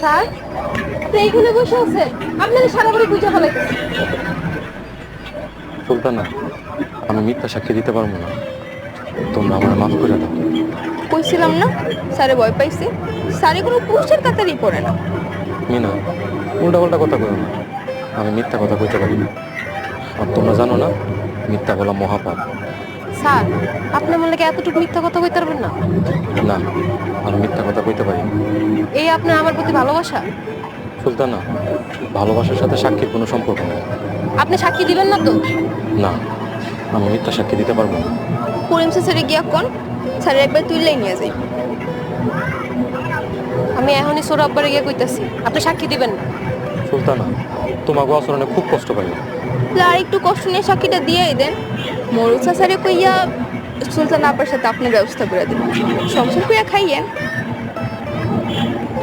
Sir, আপনি এইখানে বসে আছেন, আপনাদের সারা বাড়ি বুঝে ফেলাইতেছে। সুলতানা, আমি মিথ্যা সাক্ষী দিতে পারবো না, তোমরা আমার মাফ করে দাও। কইছিলাম না স্যারে ভয় পাইছে। স্যারে কোনো পুরুষের কাতারই পড়ে না। মিনা, উল্টা পাল্টা কথা কইও না, আমি মিথ্যা কথা কইতে পারি না। আর তোমরা জানো না, মিথ্যা বলা মহাপাপ। স্যার, আপনি আমার লাগে এতটুকু মিথ্যা কথা কইতে পারবেন না? না, আমি মিথ্যা কথা কইতে পারি না। এই আপনার আমার প্রতি ভালোবাসা? সুলতানা, ভালোবাসার সাথে সাক্ষীর কোনো সম্পর্ক নেই। আপনি সাক্ষী দিবেন না তো? না, আমি মিথ্যা সাক্ষী দিতে পারবো না। করিম স্যারে গিয়া কোন স্যার একবার তুললেই নিয়ে যাই। আমি এখনই সোর আব্বারে গিয়ে কইতাছি, আপনি সাক্ষী দিবেন না। সুলতানা, তোমাকে আচরণে খুব কষ্ট পাই। আর একটু কষ্ট নিয়ে সাক্ষীটা দিয়েই দেন। মরুচা স্যারে কইয়া সুলতান আব্বার সাথে আপনার ব্যবস্থা করে দেবেন, সংসার কইয়া খাইয়েন।